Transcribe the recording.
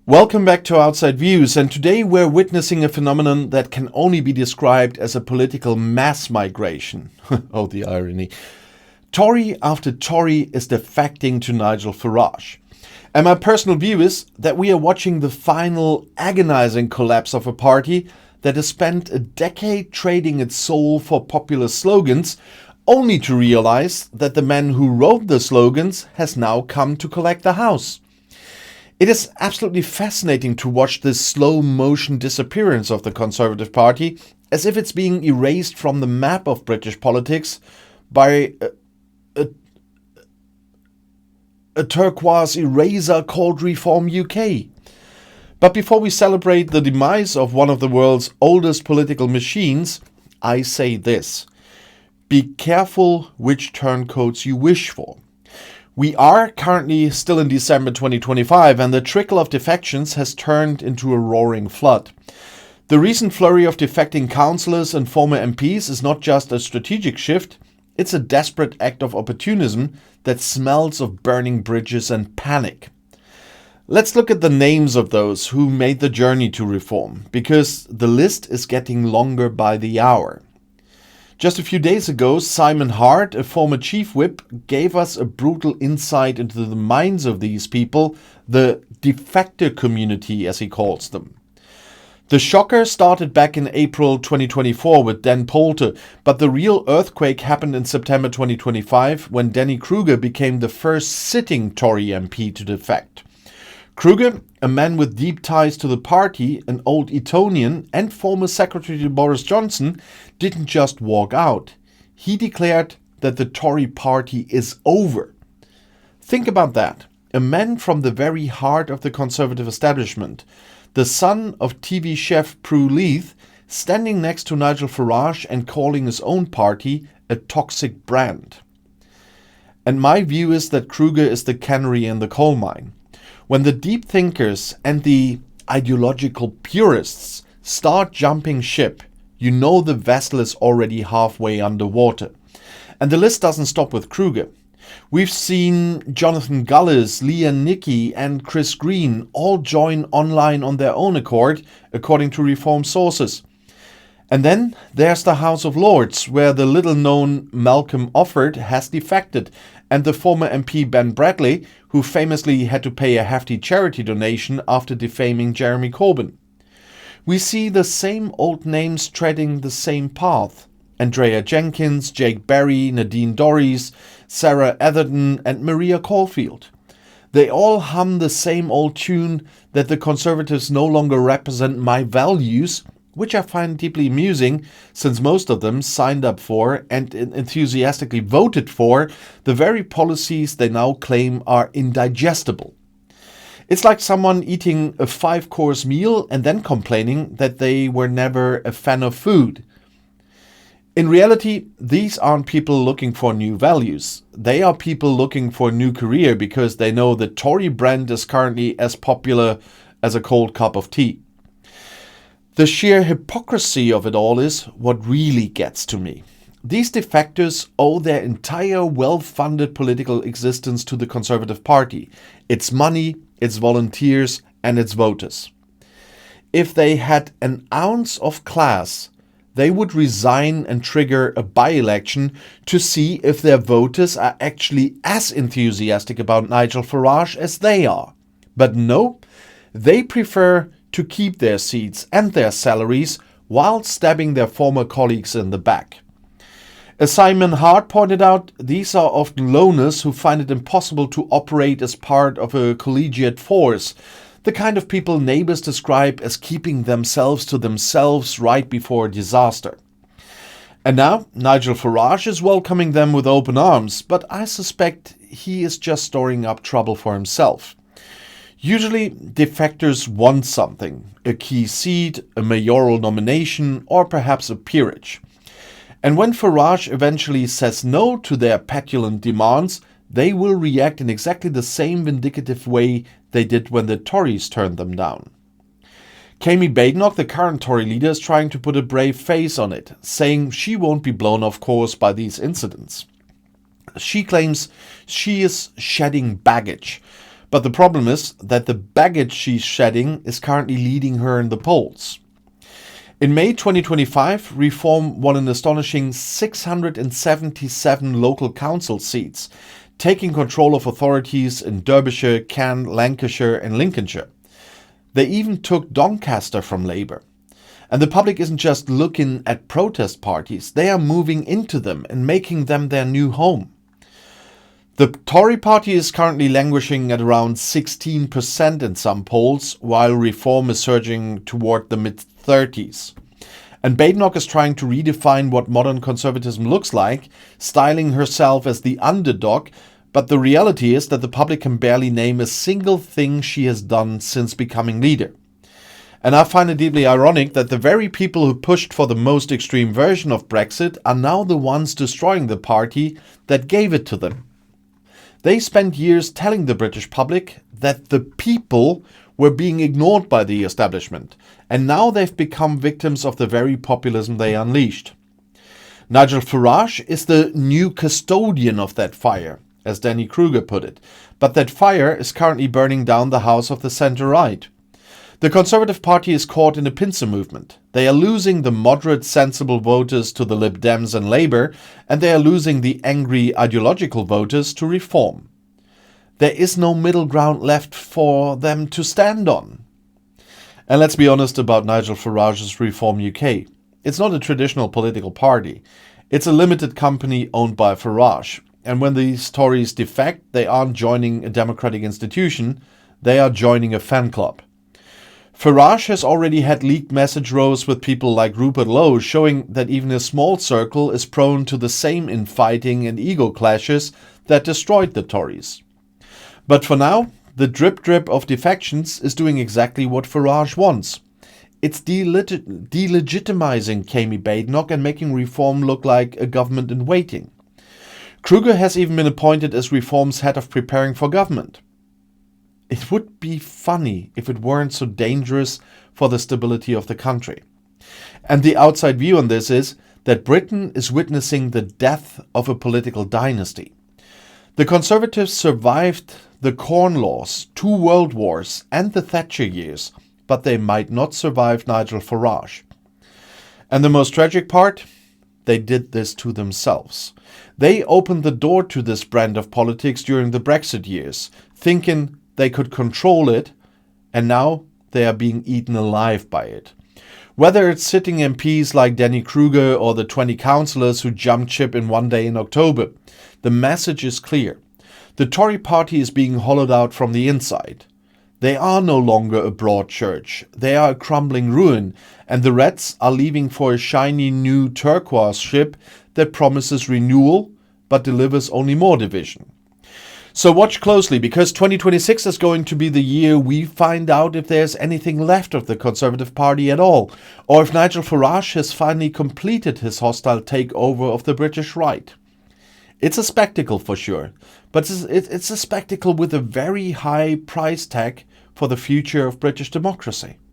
Welcome back to Outside Views, and today we're witnessing a phenomenon that can only be described as a political mass migration. Oh, the irony. Tory after Tory is defecting to Nigel Farage. And my personal view is that we are watching the final agonizing collapse of a party that has spent a decade trading its soul for popular slogans, only to realize that the man who wrote the slogans has now come to collect the house. It is absolutely fascinating to watch this slow motion disappearance of the Conservative Party, as if it's being erased from the map of British politics by a turquoise eraser called Reform UK. But before we celebrate the demise of one of the world's oldest political machines, I say this: be careful which turncoats you wish for. We are currently still in December 2025, and the trickle of defections has turned into a roaring flood. The recent flurry of defecting councillors and former MPs is not just a strategic shift, it's a desperate act of opportunism that smells of burning bridges and panic. Let's look at the names of those who made the journey to reform, because the list is getting longer by the hour. Just a few days ago, Simon Hart, a former chief whip, gave us a brutal insight into the minds of these people, the defector community as he calls them. The shocker started back in April 2024 with Dan Poulter, but the real earthquake happened in September 2025 when Danny Kruger became the first sitting Tory MP to defect. Kruger, a man with deep ties to the party, an old Etonian and former secretary to Boris Johnson, didn't just walk out. He declared that the Tory party is over. Think about that. A man from the very heart of the Conservative establishment, the son of TV chef Prue Leith, standing next to Nigel Farage and calling his own party a toxic brand. And my view is that Kruger is the canary in the coal mine. When the deep thinkers and the ideological purists start jumping ship, you know the vessel is already halfway underwater. And the list doesn't stop with Kruger. We've seen Jonathan Gullis, Leah Nicky and Chris Green all join online on their own accord, according to Reform sources. And then there's the House of Lords, where the little-known Malcolm Offord has defected, and the former MP Ben Bradley, who famously had to pay a hefty charity donation after defaming Jeremy Corbyn. We see the same old names treading the same path: Andrea Jenkins, Jake Berry, Nadine Dorries, Sarah Atherton and Maria Caulfield. They all hum the same old tune that the Conservatives no longer represent my values, which I find deeply amusing, since most of them signed up for and enthusiastically voted for the very policies they now claim are indigestible. It's like someone eating a 5-course meal and then complaining that they were never a fan of food. In reality, these aren't people looking for new values. They are people looking for a new career because they know the Tory brand is currently as popular as a cold cup of tea. The sheer hypocrisy of it all is what really gets to me. These defectors owe their entire well-funded political existence to the Conservative Party, its money, its volunteers and its voters. If they had an ounce of class, they would resign and trigger a by-election to see if their voters are actually as enthusiastic about Nigel Farage as they are. But no, they prefer to keep their seats and their salaries while stabbing their former colleagues in the back. As Simon Hart pointed out, these are often loners who find it impossible to operate as part of a collegiate force, the kind of people neighbors describe as keeping themselves to themselves right before a disaster. And now Nigel Farage is welcoming them with open arms, but I suspect he is just storing up trouble for himself. Usually, defectors want something: a key seat, a mayoral nomination, or perhaps a peerage. And when Farage eventually says no to their petulant demands, they will react in exactly the same vindicative way they did when the Tories turned them down. Kami Badenoch, the current Tory leader, is trying to put a brave face on it, saying she won't be blown off course by these incidents. She claims she is shedding baggage, But the problem is that the baggage she's shedding is currently leading her in the polls. In May 2025, Reform won an astonishing 677 local council seats, taking control of authorities in Derbyshire, Cairn, Lancashire and Lincolnshire. They even took Doncaster from Labour. And the public isn't just looking at protest parties, they are moving into them and making them their new home. The Tory party is currently languishing at around 16% in some polls, while Reform is surging toward the mid-30s. And Badenoch is trying to redefine what modern conservatism looks like, styling herself as the underdog, but the reality is that the public can barely name a single thing she has done since becoming leader. And I find it deeply ironic that the very people who pushed for the most extreme version of Brexit are now the ones destroying the party that gave it to them. They spent years telling the British public that the people were being ignored by the establishment, and now they've become victims of the very populism they unleashed. Nigel Farage is the new custodian of that fire, as Danny Kruger put it, but that fire is currently burning down the house of the centre-right. The Conservative Party is caught in a pincer movement. They are losing the moderate, sensible voters to the Lib Dems and Labour, and they are losing the angry, ideological voters to Reform. There is no middle ground left for them to stand on. And let's be honest about Nigel Farage's Reform UK. It's not a traditional political party. It's a limited company owned by Farage. And when these Tories defect, they aren't joining a democratic institution, they are joining a fan club. Farage has already had leaked message rows with people like Rupert Lowe showing that even a small circle is prone to the same infighting and ego clashes that destroyed the Tories. But for now, the drip of defections is doing exactly what Farage wants. It's delegitimizing Kemi Badenoch and making Reform look like a government in waiting. Kruger has even been appointed as Reform's head of preparing for government. It would be funny if it weren't so dangerous for the stability of the country. And the outside view on this is that Britain is witnessing the death of a political dynasty. The Conservatives survived the Corn Laws, 2 world wars and the Thatcher years, but they might not survive Nigel Farage. And the most tragic part? They did this to themselves. They opened the door to this brand of politics during the Brexit years, thinking they could control it, and now they are being eaten alive by it. Whether it's sitting MPs like Danny Kruger or the 20 councillors who jumped ship in one day in October, the message is clear. The Tory party is being hollowed out from the inside. They are no longer a broad church. They are a crumbling ruin, and the Reds are leaving for a shiny new turquoise ship that promises renewal but delivers only more division. So watch closely, because 2026 is going to be the year we find out if there's anything left of the Conservative Party at all, or if Nigel Farage has finally completed his hostile takeover of the British right. It's a spectacle for sure, but it's a spectacle with a very high price tag for the future of British democracy.